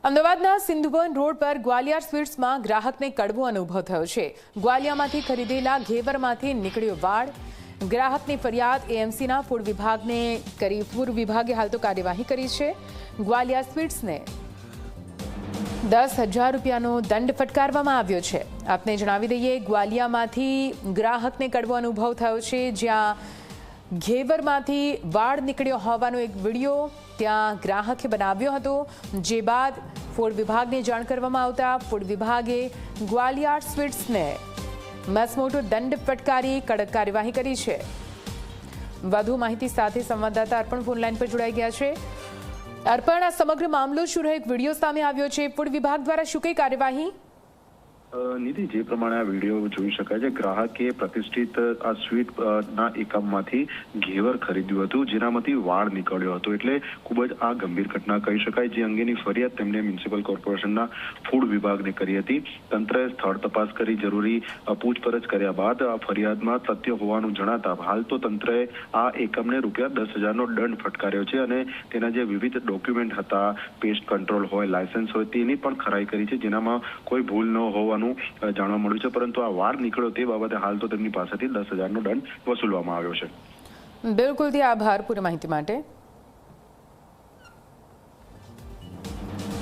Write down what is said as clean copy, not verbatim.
અમદાવાદના સિંધુવન રોડ પર ગ્વાલિયર સ્વીટ્સમાં ગ્રાહકને કડવો અનુભવ થયો છે। ગ્વાલિયામાંથી ખરીદેલા ઘેવરમાંથી નીકળ્યો વાળ। ગ્રાહકની ફરિયાદ એએમસીના ફૂડ વિભાગને કરી। ફૂડ વિભાગે હાલ તો કાર્યવાહી કરી છે। ગ્વાલિયર સ્વીટ્સને 10,000 રૂપિયાનો દંડ ફટકારવામાં આવ્યો છે। આપને જણાવી દઈએ, ગ્વાલિયામાંથી ગ્રાહકને કડવો અનુભવ થયો છે, જ્યાં ઘેવરમાંથી વાળ નીકળ્યો હોવાનો એક વિડીયો ત્યાં ગ્રાહકે બનાવ્યો હતો, જે બાદ ફૂડ વિભાગને જાણ કરવામાં આવતા ફૂડ વિભાગે ગ્વાલિયર સ્વીટ્સને મસમોટો દંડ ફટકારી કડક કાર્યવાહી કરી છે। વધુ માહિતી સાથે સંવાદદાતા અર્પણ ફોનલાઈન પર જોડાઈ ગયા છે। અર્પણ, આ સમગ્ર મામલો શું રહ્યો? એક વિડીયો સામે આવ્યો છે, ફૂડ વિભાગ દ્વારા શું કઈ કાર્યવાહી? નિધિ, જે પ્રમાણે આ વિડીયો જોઈ શકાય છે, ગ્રાહકે પ્રતિષ્ઠિત આ સ્વીટ ના એકમમાંથી ઘેવર ખરીદ્યું હતું, જેનામાંથી વાળ નીકળ્યો હતો, એટલે ખૂબ જ આ ગંભીર ઘટના કહી શકાય, જે અંગેની ફરિયાદ તેમણે મ્યુનિસિપલ કોર્પોરેશનના ફૂડ વિભાગને કરી હતી। તંત્રએ સ્થળ તપાસ કરી જરૂરી પૂછપરછ કર્યા બાદ આ ફરિયાદમાં તથ્ય હોવાનું જણાતા હાલ તો તંત્રએ આ એકમને ₹10,000નો દંડ ફટકાર્યો છે અને તેના જે વિવિધ ડોક્યુમેન્ટ હતા, પેસ્ટ કંટ્રોલ હોય, લાયસન્સ હોય, તેની પણ ખરાઈ કરી છે, જેનામાં કોઈ ભૂલ ન હોવાનું જાણવા મળ્યું છે। પરંતુ આ વાળ નીકળ્યો તે બાબતે હાલ તો તેમની પાસેથી 10,000નો દંડ વસૂલવામાં આવ્યો છે। બિલકુલ, આભાર પૂરી માહિતી માટે।